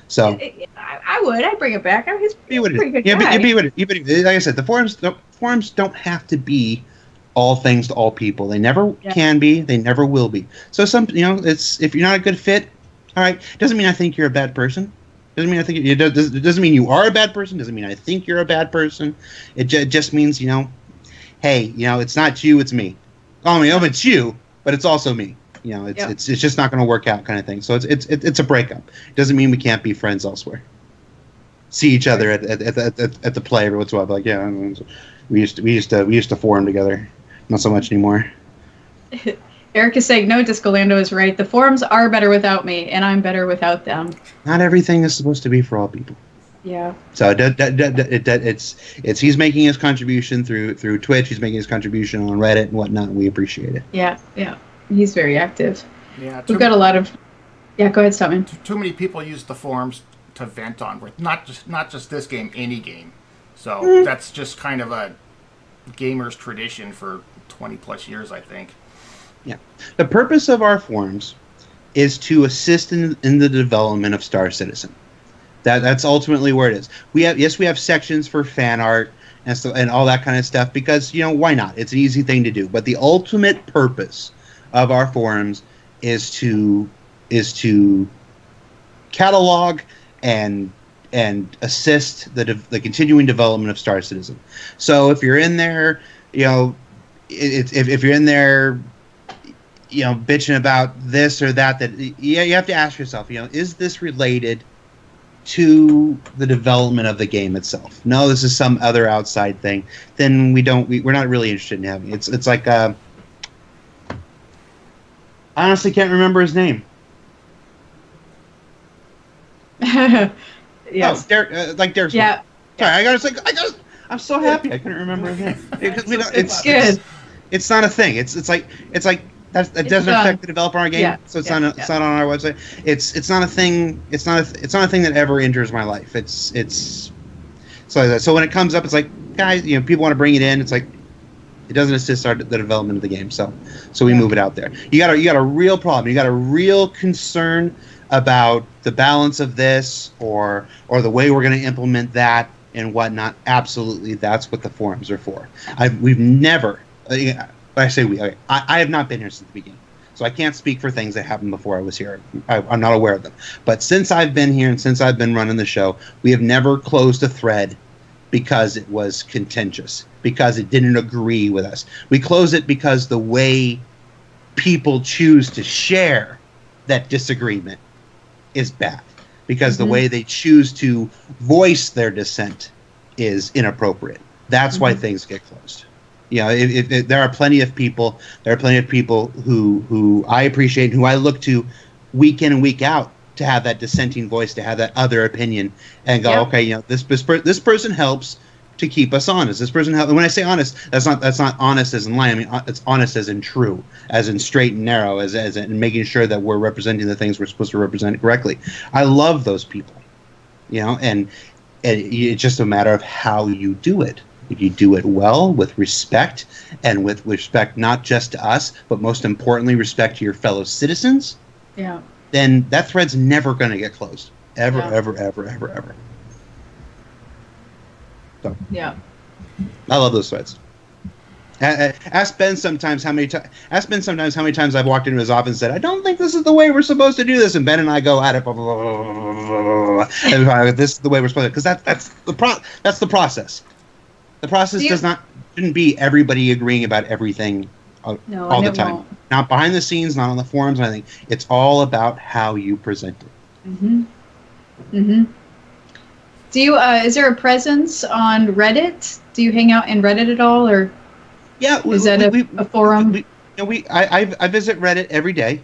[SPEAKER 3] So
[SPEAKER 2] I'd bring it back. He's a pretty good guy.
[SPEAKER 3] Like I said, the forums don't have to be all things to all people. They never can be. They never will be. So it's if you're not a good fit, all right. Doesn't mean I think you're a bad person. Doesn't mean I think it doesn't mean you are a bad person. Doesn't mean I think you're a bad person. It just means hey, it's not you, it's me. It's you, but it's also me. It's just not going to work out, kind of thing. So it's a breakup. It doesn't mean we can't be friends elsewhere. See each other at the play every once in a while. Like we used to forum together. Not so much anymore.
[SPEAKER 2] Eric is saying, no, Disco Lando is right. The forums are better without me, and I'm better without them.
[SPEAKER 3] Not everything is supposed to be for all people.
[SPEAKER 2] Yeah.
[SPEAKER 3] So it's he's making his contribution through Twitch. He's making his contribution on Reddit and whatnot. And we appreciate it.
[SPEAKER 2] Yeah. He's very active.
[SPEAKER 1] Yeah.
[SPEAKER 2] We've got a lot of. Yeah, go ahead, Stoutman.
[SPEAKER 1] Too many people use the forums to vent on. Not just this game, any game. So that's just kind of a gamer's tradition for 20 plus years, I think.
[SPEAKER 3] Yeah. The purpose of our forums is to assist in the development of Star Citizen. That's ultimately where it is. We have sections for fan art and all that kind of stuff because why not? It's an easy thing to do. But the ultimate purpose of our forums is to catalog and assist the continuing development of Star Citizen. So if you're in there, if you're in there, bitching about this or that, you have to ask yourself, is this related to the development of the game itself. No, this is some other outside thing. Then we're not really interested in having it. It's like I honestly can't remember his name.
[SPEAKER 2] Yes.
[SPEAKER 3] Oh, Derek's.
[SPEAKER 2] Yeah.
[SPEAKER 3] Sorry, I'm so happy I couldn't remember his name.
[SPEAKER 2] It's good.
[SPEAKER 3] It's not a thing. It's like that doesn't affect the developer on our game, so it's not on our website. It's not a thing. It's not a thing that ever enters my life. It's so like that. So when it comes up, it's like, guys, people want to bring it in. It's like it doesn't assist the development of the game. So we move it out there. You got a real problem. You got a real concern about the balance of this or the way we're going to implement that and whatnot. Absolutely, that's what the forums are for. We've never. I say we. Okay, I have not been here since the beginning, so I can't speak for things that happened before I was here. I'm not aware of them. But since I've been here and since I've been running the show, we have never closed a thread because it was contentious, because it didn't agree with us. We close it because the way people choose to share that disagreement is bad, because the way they choose to voice their dissent is inappropriate. That's why things get closed. If there are plenty of people who I appreciate, who I look to week in and week out to have that dissenting voice, to have that other opinion, and go, okay, this person helps to keep us honest. This person helps. And when I say honest, that's not honest as in lying. I mean, it's honest as in true, as in straight and narrow, as in making sure that we're representing the things we're supposed to represent correctly. I love those people, and it's just a matter of how you do it. If you do it well, with respect, and with respect not just to us, but most importantly, respect to your fellow citizens, then that thread's never going to get closed. Ever. So, I love those threads. Ask Ben sometimes how many times I've walked into his office and said, I don't think this is the way we're supposed to do this. And Ben and I go at it. And this is the way we're supposed to, because that's the process. The process shouldn't be everybody agreeing about everything all the time.
[SPEAKER 2] Won't.
[SPEAKER 3] Not behind the scenes, not on the forums, or anything. It's all about how you present it.
[SPEAKER 2] Do you? Is there a presence on Reddit? Do you hang out in Reddit at all, or is that a forum?
[SPEAKER 3] I visit Reddit every day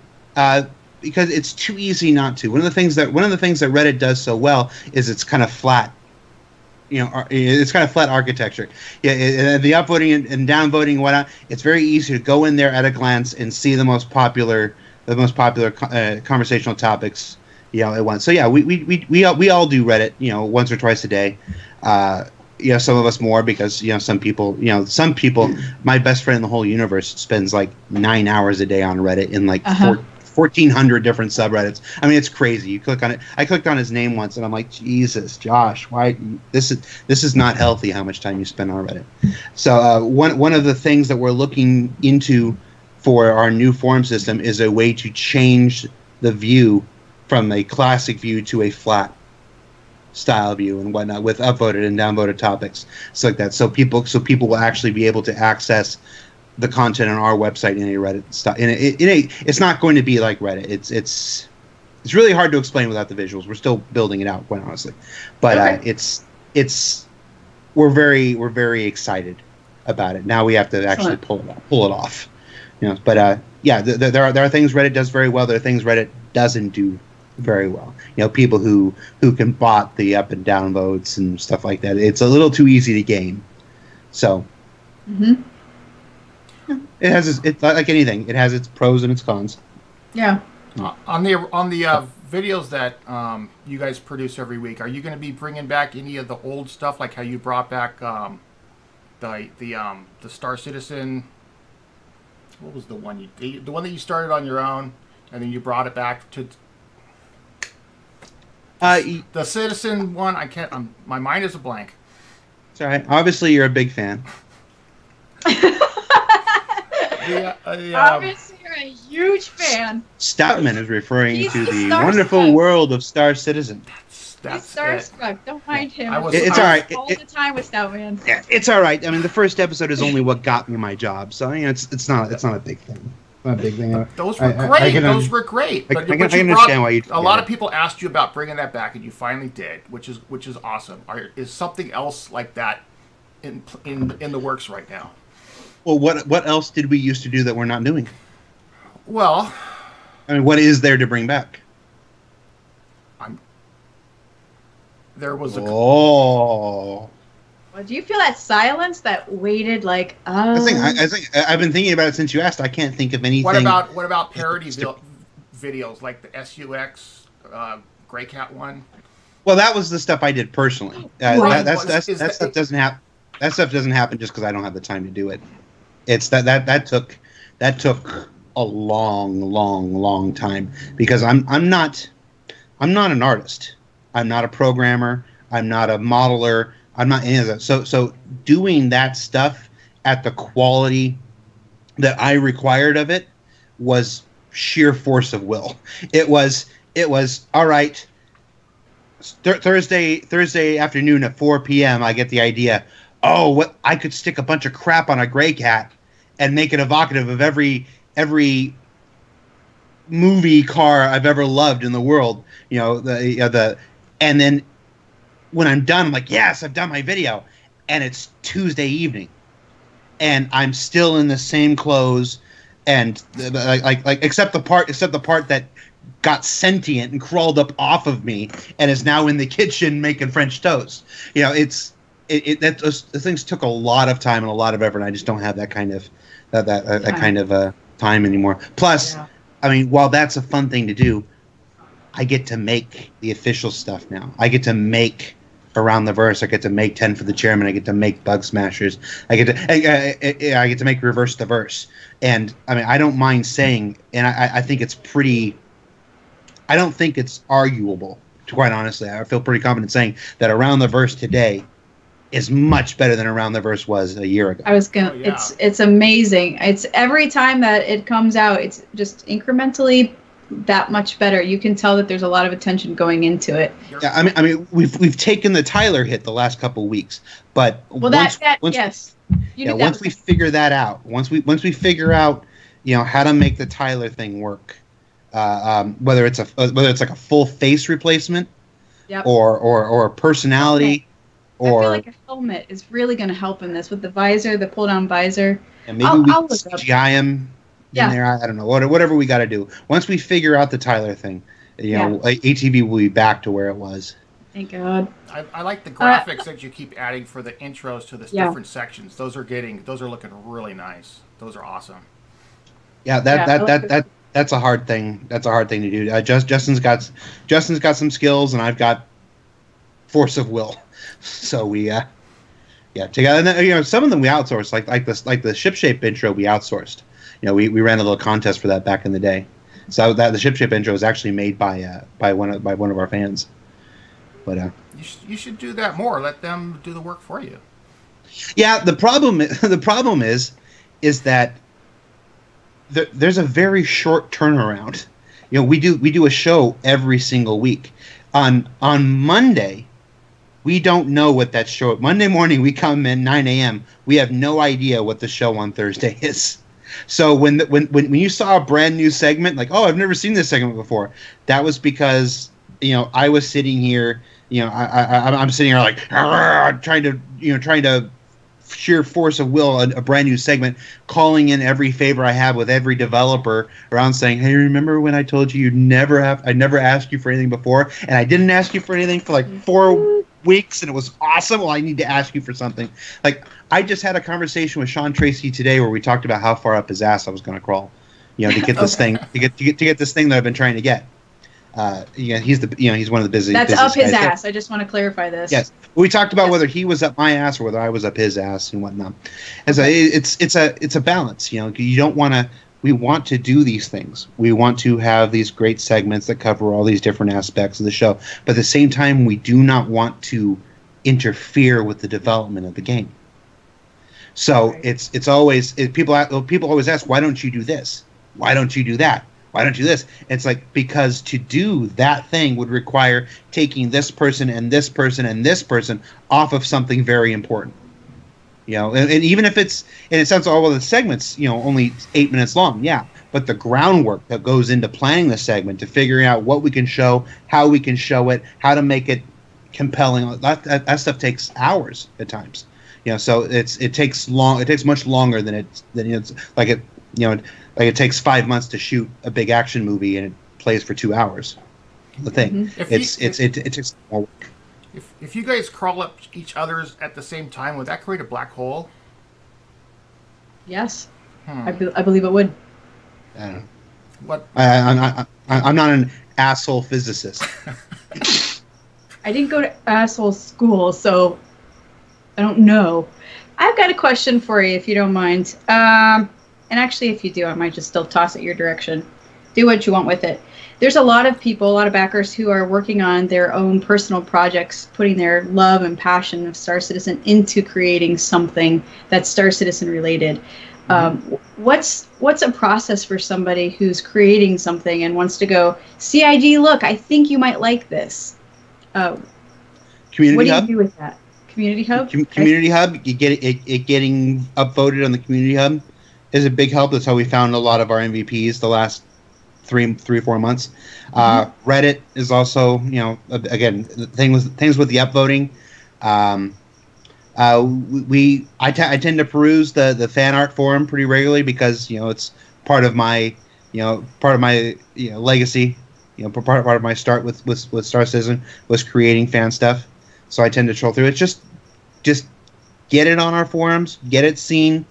[SPEAKER 3] because it's too easy not to. One of the things that Reddit does so well is it's kind of flat. It's kind of flat architecture. The upvoting and downvoting and whatnot. It's very easy to go in there at a glance and see the most popular conversational topics, at once. So we all do Reddit, once or twice a day. Some of us more because some people. My best friend in the whole universe spends like 9 hours a day on Reddit in like 1,400 different subreddits. I mean, it's crazy. You click on it. I clicked on his name once, and I'm like, Jesus, Josh, why? This is not healthy. How much time you spend on Reddit? So one of the things that we're looking into for our new forum system is a way to change the view from a classic view to a flat style view and whatnot, with upvoted and downvoted topics, so like that. So people will actually be able to access the content on our website in a Reddit style. It's not going to be like Reddit. It's really hard to explain without the visuals. We're still building it out, quite honestly. But we're very excited about it. Now we have to actually pull it off. But there are things Reddit does very well. There are things Reddit doesn't do very well. People who can bot the up and down votes and stuff like that. It's a little too easy to gain. So. It has it's like anything. It has its pros and its cons.
[SPEAKER 2] Yeah.
[SPEAKER 1] On the videos that you guys produce every week, are you going to be bringing back any of the old stuff, like how you brought back the Star Citizen? What was the one the one that you started on your own, and then you brought it back to the Citizen one? I can't. My mind is a blank.
[SPEAKER 3] It's all right. Obviously, you're a big fan.
[SPEAKER 2] Obviously, you're a huge fan.
[SPEAKER 3] Stoutman is referring to the wonderful world of Star Citizen.
[SPEAKER 2] He's starstruck. Don't mind him.
[SPEAKER 3] It's all right.
[SPEAKER 2] All the time with Stoutman.
[SPEAKER 3] Yeah, it's all right. I mean, the first episode is only what got me my job, so it's not a big thing. not a big thing.
[SPEAKER 1] Those were great. Those were great. But,
[SPEAKER 3] I can understand why you.
[SPEAKER 1] A lot of people asked you about bringing that back, and you finally did, which is awesome. Is something else like that in the works right now?
[SPEAKER 3] Well, what else did we used to do that we're not doing?
[SPEAKER 1] Well,
[SPEAKER 3] I mean, what is there to bring back?
[SPEAKER 1] There was a.
[SPEAKER 3] Oh.
[SPEAKER 2] Well, do you feel that silence that waited like?
[SPEAKER 3] I think I've been thinking about it since you asked. I can't think of anything.
[SPEAKER 1] What about parody videos like the SUX Gray Cat one?
[SPEAKER 3] Well, that was the stuff I did personally. That stuff doesn't happen. That stuff doesn't happen just because I don't have the time to do it. It's that took a long time because I'm not an artist. I'm not a programmer. I'm not a modeler. I'm not any of that. So doing that stuff at the quality that I required of it was sheer force of will. It was all right. Thursday afternoon at 4 p.m. I get the idea. Oh, what I could stick a bunch of crap on a gray cat and make it evocative of every movie car I've ever loved in the world. And then when I'm done, I'm like, yes, I've done my video. And it's Tuesday evening. And I'm still in the same clothes and like except the part that got sentient and crawled up off of me and is now in the kitchen making French toast. Those things took a lot of time and a lot of effort, and I just don't have that kind of time anymore. Plus, I mean, while that's a fun thing to do, I get to make the official stuff now. I get to make Around the Verse. I get to make 10 for the Chairman. I get to make Bug Smashers. I get to make Reverse the Verse. And I mean, I don't mind saying, and I think it's pretty. I don't think it's arguable. Quite honestly, I feel pretty confident saying that Around the Verse today is much better than Around the Verse was a year ago.
[SPEAKER 2] I was gonna. Oh, yeah. It's amazing. It's every time that it comes out, it's just incrementally that much better. You can tell that there's a lot of attention going into it.
[SPEAKER 3] Yeah, I mean, we've taken the Tyler hit the last couple of weeks, but
[SPEAKER 2] once
[SPEAKER 3] we figure that out, once we figure out, how to make the Tyler thing work, whether it's like a full face replacement, or a personality, or I feel
[SPEAKER 2] like a helmet is really going to help in this with the visor, the pull down visor.
[SPEAKER 3] And maybe we can CGI him in there. I don't know, whatever we got to do. Once we figure out the Tyler thing, ATV will be back to where it was.
[SPEAKER 2] Thank God.
[SPEAKER 1] I like the graphics that you keep adding for the intros to the different sections. Those are looking really nice. Those are awesome.
[SPEAKER 3] Yeah, that's a hard thing. That's a hard thing to do. Justin's got some skills, and I've got force of will. So we together. And then, some of them we outsourced, like the ship shape intro we outsourced. We ran a little contest for that back in the day. So that the ship shape intro was actually made by one of our fans. But
[SPEAKER 1] you should do that more. Let them do the work for you.
[SPEAKER 3] Yeah, the problem is that there's a very short turnaround. We do a show every single week. On Monday, we don't know what that show. Monday morning, we come in 9 a.m. We have no idea what the show on Thursday is. So when you saw a brand new segment, like, oh, I've never seen this segment before, that was because I was sitting here, I'm sitting here like trying to sheer force of will a brand new segment, calling in every favor I have with every developer around, saying, hey, remember when I told you I never asked you for anything before, and I didn't ask you for anything for like 4 weeks, and it was awesome. Well, I need to ask you for something. Like, I just had a conversation with Sean Tracy today where we talked about how far up his ass I was going to crawl, to get this thing, to get this thing that I've been trying to get. He's one of the busiest.
[SPEAKER 2] That's up his ass. I just want to clarify this.
[SPEAKER 3] Yes, we talked about whether he was up my ass or whether I was up his ass and whatnot. As it's a balance. You don't want to. We want to do these things. We want to have these great segments that cover all these different aspects of the show. But at the same time, we do not want to interfere with the development of the game. So it's always people always ask, why don't you do this? Why don't you do that? Why don't you do this? And it's like, because to do that thing would require taking this person and this person and this person off of something very important. And even if it's, and it sounds all of the segments, only 8 minutes long, yeah. But the groundwork that goes into planning the segment, to figuring out what we can show, how we can show it, how to make it compelling, that stuff takes hours at times. So it takes long. It takes much longer than it's like it. Like it takes 5 months to shoot a big action movie and it plays for 2 hours. The thing, it takes more work.
[SPEAKER 1] If you guys crawl up each other's at the same time, would that create a black hole?
[SPEAKER 2] Yes, I believe it would.
[SPEAKER 3] I don't know.
[SPEAKER 1] What?
[SPEAKER 3] I'm not an asshole physicist.
[SPEAKER 2] I didn't go to asshole school, so I don't know. I've got a question for you, if you don't mind. And actually, if you do, I might just still toss it your direction. Do what you want with it. There's a lot of people, a lot of backers who are working on their own personal projects, putting their love and passion of Star Citizen into creating something that's Star Citizen related. What's a process for somebody who's creating something and wants to go, CIG, look, I think you might like this.
[SPEAKER 3] Community
[SPEAKER 2] what do
[SPEAKER 3] Hub?
[SPEAKER 2] you do with that? Community Hub?
[SPEAKER 3] Community Hub, you get it getting upvoted on the Community Hub is a big help. That's how we found a lot of our MVPs the last 3-4 months. Reddit is also, again, things with the upvoting. I tend to peruse the fan art forum pretty regularly because it's part of my legacy. Part of my start with Star Citizen was creating fan stuff. So I tend to troll through it. Just get it on our forums, get it seen.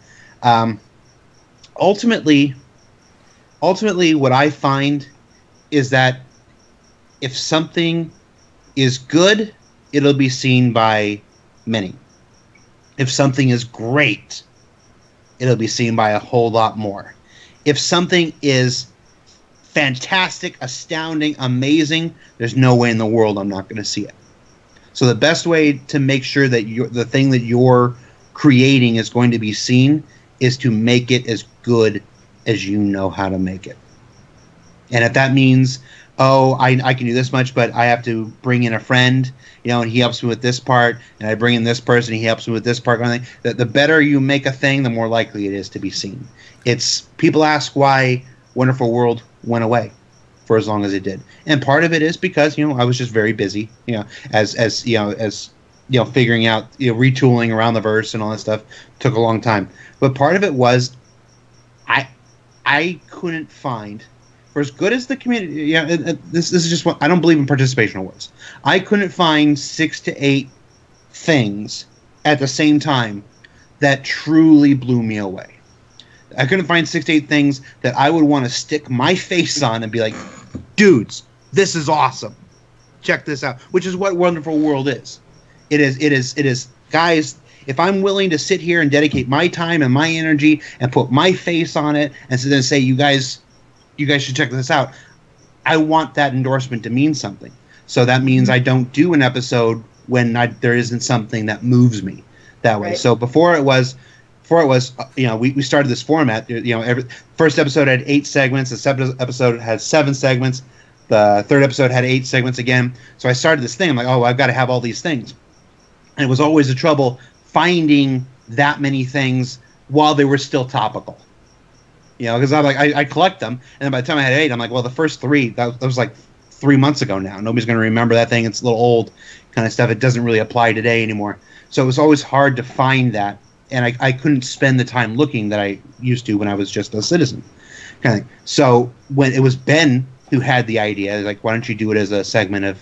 [SPEAKER 3] Ultimately, what I find is that if something is good, it'll be seen by many. If something is great, it'll be seen by a whole lot more. If something is fantastic, astounding, amazing, there's no way in the world I'm not going to see it. So the best way to make sure that the thing that you're creating is going to be seen is to make it as good as you know how to make it. And if that means, I can do this much, but I have to bring in a friend, and he helps me with this part, and I bring in this person, and he helps me with this part. The better you make a thing, the more likely it is to be seen. People ask why Wonderful World went away for as long as it did, and part of it is because I was just very busy, as figuring out retooling around the verse and all that stuff took a long time. But part of it was I couldn't find. For as good as the community, this is just what I don't believe in participation awards. I couldn't find 6 to 8 things at the same time that truly blew me away. I couldn't find 6 to 8 things that I would want to stick my face on and be like, dudes, this is awesome. Check this out. Which is what Wonderful World is. It is, guys. If I'm willing to sit here and dedicate my time and my energy and put my face on it and then say, you guys should check this out, I want that endorsement to mean something. So that means I don't do an episode when there isn't something that moves me that way. Right. So before it was, we started this format. First episode had 8 segments. The second episode had 7 segments. The third episode had 8 segments again. So I started this thing. I'm like, I've got to have all these things. And it was always the trouble finding that many things while they were still topical. Because I'm like, I collect them, and then by the time I had 8, I'm like, well, the first 3, that was like 3 months ago now. Nobody's going to remember that thing. It's a little old kind of stuff. It doesn't really apply today anymore. So it was always hard to find that, and I couldn't spend the time looking that I used to when I was just a citizen. Kind of thing. So when it was Ben who had the idea, like, why don't you do it as a segment of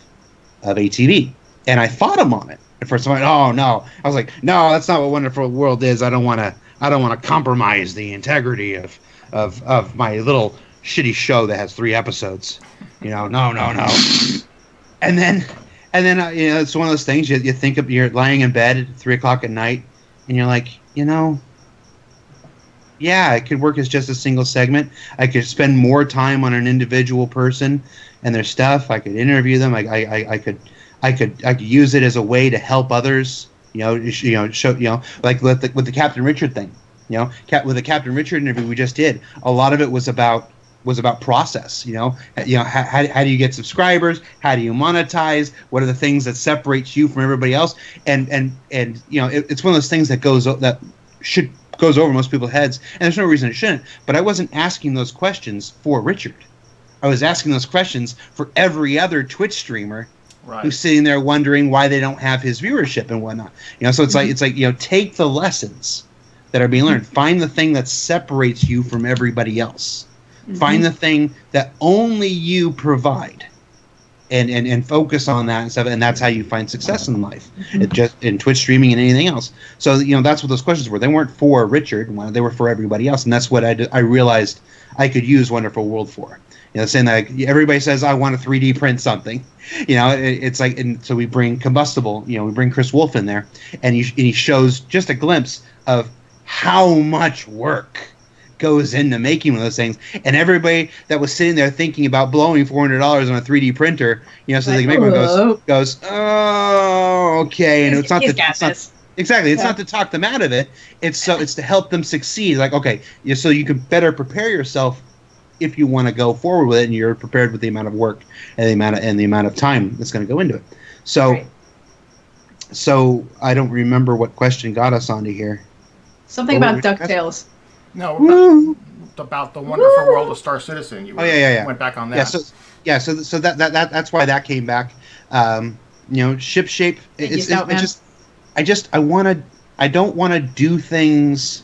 [SPEAKER 3] ATV? And I fought him on it. At first, I'm like, oh, no. I was like, no, that's not what Wonderful World is. I don't want to compromise the integrity of my little shitty show that has 3 episodes. No. And then it's one of those things you think of. You're lying in bed at 3 o'clock at night, and you're like, yeah, it could work as just a single segment. I could spend more time on an individual person and their stuff. I could interview them. I could use it as a way to help others. Show like with the Captain Richard thing. With the Captain Richard interview we just did, a lot of it was about was about process. How do you get subscribers? How do you monetize? What are the things that separates you from everybody else? And it's one of those things that goes over most people's heads, and there's no reason it shouldn't. But I wasn't asking those questions for Richard. I was asking those questions for every other Twitch streamer who's sitting there wondering why they don't have his viewership and whatnot. So it's like take the lessons that are being learned. Find the thing that separates you from everybody else. Find the thing that only you provide, and focus on that and stuff. And that's how you find success in life. It just in Twitch streaming and anything else. So that's what those questions were. They weren't for Richard. They were for everybody else. And that's what I realized I could use Wonderful World for. Saying that everybody says I want to 3D print something, it's like, and so we bring Combustible, we bring Chris Wolf in there, and he shows just a glimpse of how much work goes into making one of those things, and everybody that was sitting there thinking about blowing $400 on a 3D printer, so they can make one goes, oh, okay, and it's not to talk them out of it. It's to help them succeed. Like, okay, so you can better prepare yourself if you want to go forward with it, and you're prepared with the amount of work and the amount of time that's going to go into it. So I don't remember what question got us onto here.
[SPEAKER 2] Something about DuckTales.
[SPEAKER 1] No, about the Wonderful World of Star Citizen. You went back on that.
[SPEAKER 3] So that's why that came back. Ship shape. I don't want to do things.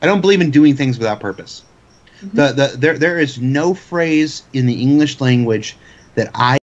[SPEAKER 3] I don't believe in doing things without purpose. There is no phrase in the English language that I